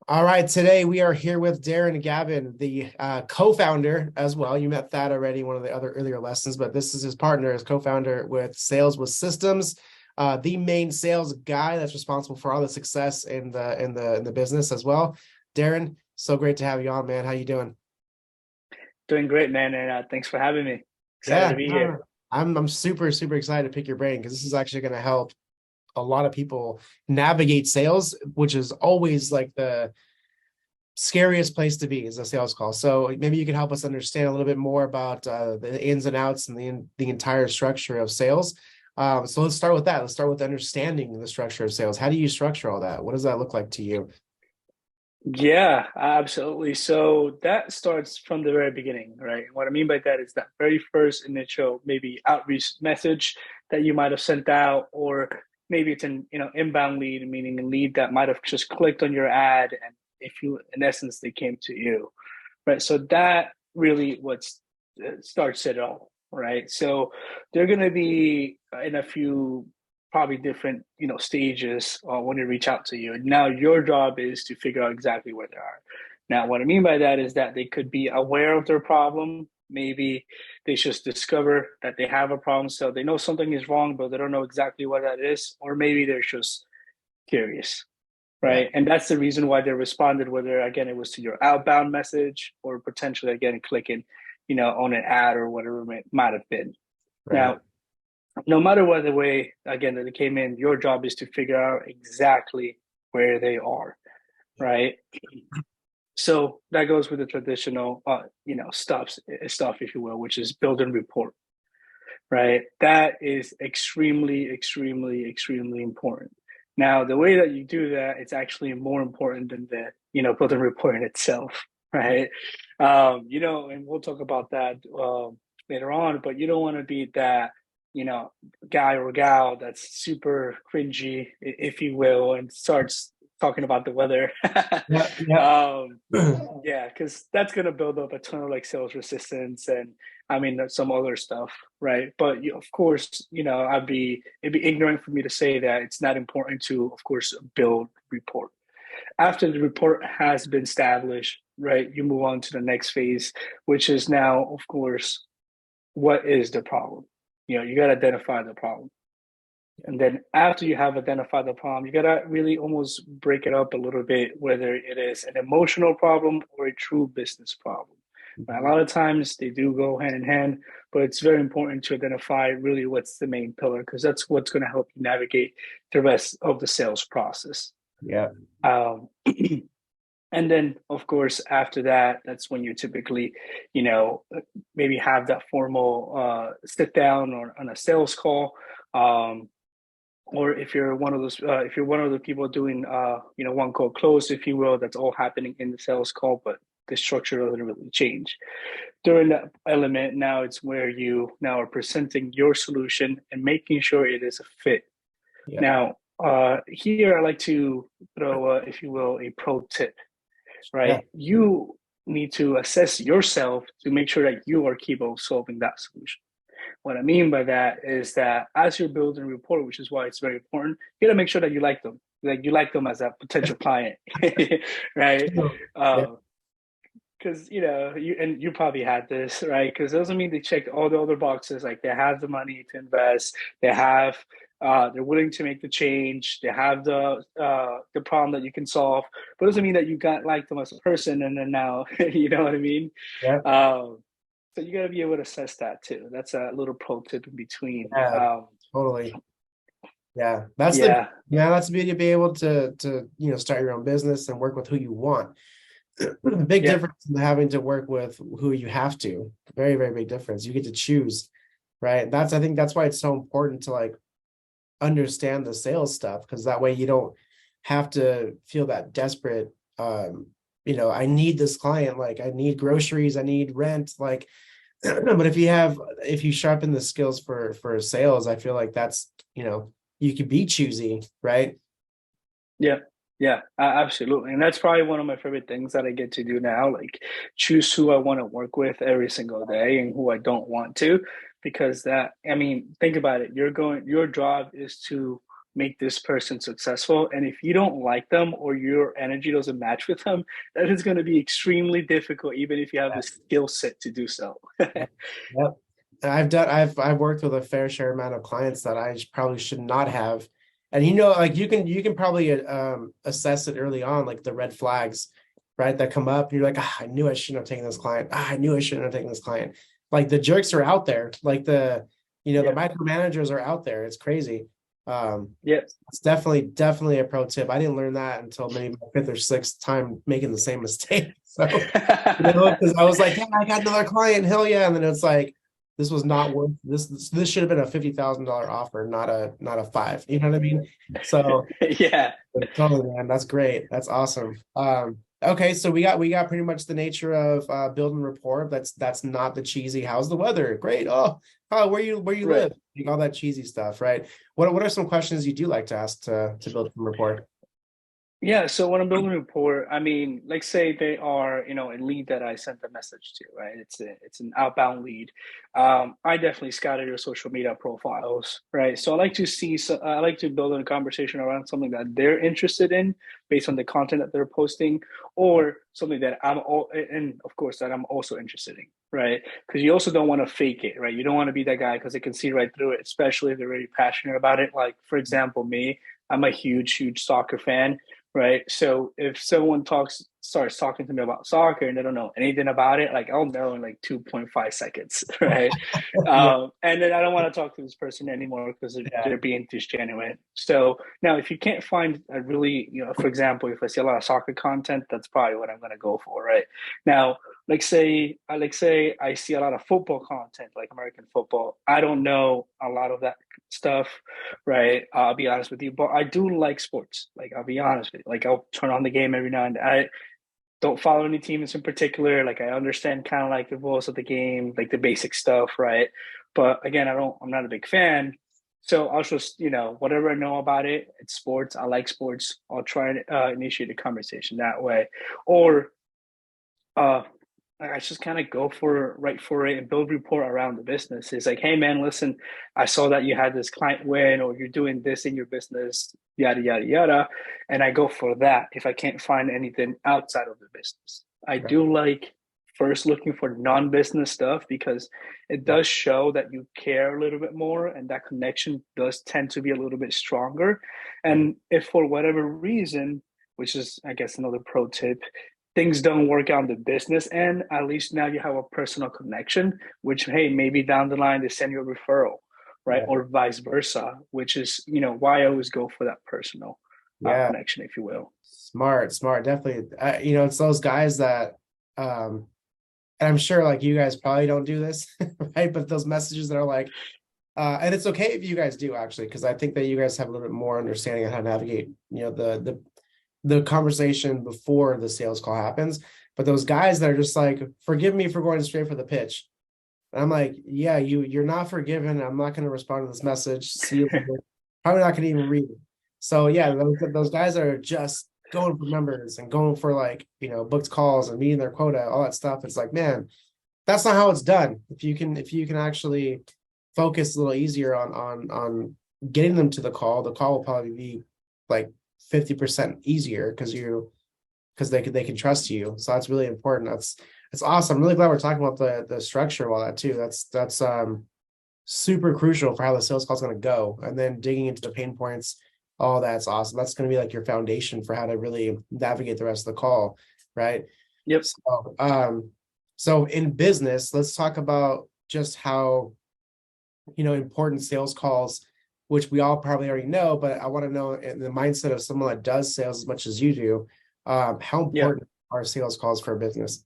All right, today we are here with Darren Gavin, the co-founder as well. You met Thad already in one of the other earlier lessons, but this is his partner as co-founder with Sales with Systems, the main sales guy that's responsible for all the success in the business as well. Darren, so great to have you on, man. How you doing? Doing great, man, and thanks for having me. Excited Yeah, to be no, no, here. no. I'm super excited to pick your brain because this is actually going to help a lot of people navigate sales, which is always like the scariest place to be is a sales call. So maybe you can help us understand a little bit more about the ins and outs and the entire structure of sales. So let's start with that. Let's start with understanding the structure of sales. How do you structure all that? What does that look like to you? Yeah, absolutely. So that starts from the very beginning, right? What I mean by that is that very first initial maybe outreach message that you might have sent out, or maybe it's an inbound lead, meaning a lead that might have just clicked on your ad, and if you, in essence, they came to you, right? So that really starts it all, right? So they're going to be in a few probably different stages when they reach out to you. Now your job is to figure out exactly where they are. Now what I mean by that is that they could be aware of their problem. Maybe they just discover that they have a problem, so they know something is wrong but they don't know exactly what that is, or maybe they're just curious, Yeah. right? And that's the reason why they responded, whether again it was to your outbound message or potentially again clicking on an ad or whatever it might have been. Right. Now no matter what the way again that they came in, your job is to figure out exactly where they are, right? So that goes with the traditional stuff, if you will, which is build and report, right? That is extremely important. Now the way that you do that, it's actually more important than the build and report in itself, right? And we'll talk about that later on, but you don't want to be that you know guy or gal that's super cringy, if you will, and starts talking about the weather. Yeah. Yeah. um yeah, because that's going to build up a ton of like sales resistance, and I mean some other stuff, right? But of course, it'd be ignorant for me to say that it's not important to, of course, build report. After the report has been established, right, you move on to the next phase, which is now, of course, what is the problem? You got to identify the problem. And then after you have identified the problem, you got to really almost break it up a little bit, whether it is an emotional problem or a true business problem. A lot of times they do go hand in hand, but it's very important to identify really what's the main pillar, because that's what's going to help you navigate the rest of the sales process. Yeah. Um, and then, of course, after that, that's when you typically, you know, maybe have that formal sit down or on a sales call. Um, or if you're one of the people doing one call close, if you will, that's all happening in the sales call, but the structure doesn't really change during that element. Now it's where you now are presenting your solution and making sure it is a fit. Yeah. Now here I like to throw if you will, a pro tip, Yeah. right? You need to assess yourself to make sure that you are capable of solving that solution. What I mean by that is that as you're building a report, which is why it's very important, you got to make sure that you like them, like you like them as a potential client, right? Yeah. Because you probably had this, right? Because it doesn't mean they checked all the other boxes. Like they have the money to invest, they have, they're willing to make the change, they have the problem that you can solve, but it doesn't mean that you got like them as a person, and then now you know what I mean. Yeah. So you got to be able to assess that too. That's a little pro tip in between. Yeah. Totally. Yeah. That's the Yeah, yeah, that's the beauty of being able to start your own business and work with who you want. Big yeah, difference in having to work with who you have to. Very big difference. You get to choose, right? I think that's why it's so important to like understand the sales stuff, because that way you don't have to feel that desperate. I need this client, like I need groceries, I need rent, like but if you sharpen the skills for sales, I feel like that's, you can be choosy, right? yeah, yeah, absolutely. And that's probably one of my favorite things that I get to do now, like choose who I want to work with every single day and who I don't want to, because I mean, think about it. Your job is to make this person successful. And if you don't like them or your energy doesn't match with them, that is going to be extremely difficult, even if you have the skill set to do so. Yep. I've worked with a fair share amount of clients that I probably should not have. And like you can probably assess it early on, like the red flags, right, that come up. You're like, I knew I shouldn't have taken this client. I knew I shouldn't have taken this client. Like the jerks are out there. Like the micromanagers are out there. It's crazy. It's definitely a pro tip. I didn't learn that until maybe my fifth or sixth time making the same mistake. So because I was like, yeah, I got another client, hell yeah. And then it's like, this was not worth this should have been a $50,000 offer, not a five. You know what I mean? So yeah, totally, man. That's great. That's awesome. Okay, so we got pretty much the nature of building rapport. That's not the cheesy. How's the weather? Great. Oh, where you live? Like all that cheesy stuff, right? What are some questions you do like to ask to build some rapport? Yeah, so when I'm building a rapport, I mean, like say they are, a lead that I sent a message to, right? It's an outbound lead. I definitely scouted your social media profiles, right? So I like to build a conversation around something that they're interested in based on the content that they're posting, or something that and of course that I'm also interested in, right? Because you also don't want to fake it, right? You don't want to be that guy because they can see right through it, especially if they're really passionate about it. Like for example, me, I'm a huge soccer fan. Right. So if someone starts talking to me about soccer and they don't know anything about it, like I'll know in like 2.5 seconds. Right. And then I don't want to talk to this person anymore because they're being disingenuous. So now if you can't find a really, for example, if I see a lot of soccer content, that's probably what I'm going to go for. Right now, like say I see a lot of football content, like American football. I don't know a lot of that stuff, right? I'll be honest with you, but I do like sports. Like I'll be honest with you, like I'll turn on the game every now and then. I don't follow any teams in particular. Like I understand kind of like the rules of the game, like the basic stuff, right? But again, I'm not a big fan. So I'll just, whatever I know about it, it's sports. I like sports. I'll try and initiate a conversation that way, or I just kind of go for it and build rapport around the business. It's like, hey man, listen, I saw that you had this client win or you're doing this in your business, yada yada yada, and I go for that if I can't find anything outside of the business. I do like first looking for non-business stuff because it does show that you care a little bit more and that connection does tend to be a little bit stronger. And if for whatever reason, which is I guess another pro tip, things don't work out on the business end, at least now you have a personal connection, which, hey, maybe down the line they send you a referral, right? Or vice versa, which is, why I always go for that personal connection, if you will. Smart, definitely. It's those guys that, and I'm sure like you guys probably don't do this, right? But those messages that are like, and it's okay if you guys do actually, because I think that you guys have a little bit more understanding of how to navigate, the conversation before the sales call happens. But those guys that are just like, forgive me for going straight for the pitch. And I'm like, yeah, you're not forgiven. I'm not going to respond to this message. See you later. Probably not going to even read it. So yeah, those guys are just going for numbers and going for like, booked calls and meeting their quota, all that stuff. It's like, man, that's not how it's done. If you can actually focus a little easier on getting them to the call will probably be like 50% easier because they can trust you. So that's really important. That's awesome. I'm really glad we're talking about the structure of all that too. That's super crucial for how the sales call is going to go. And then digging into the pain points, all that's awesome. That's going to be like your foundation for how to really navigate the rest of the call, right? Yep. So in business, let's talk about just how important sales calls, which we all probably already know, but I want to know in the mindset of someone that does sales as much as you do, how important are sales calls for a business?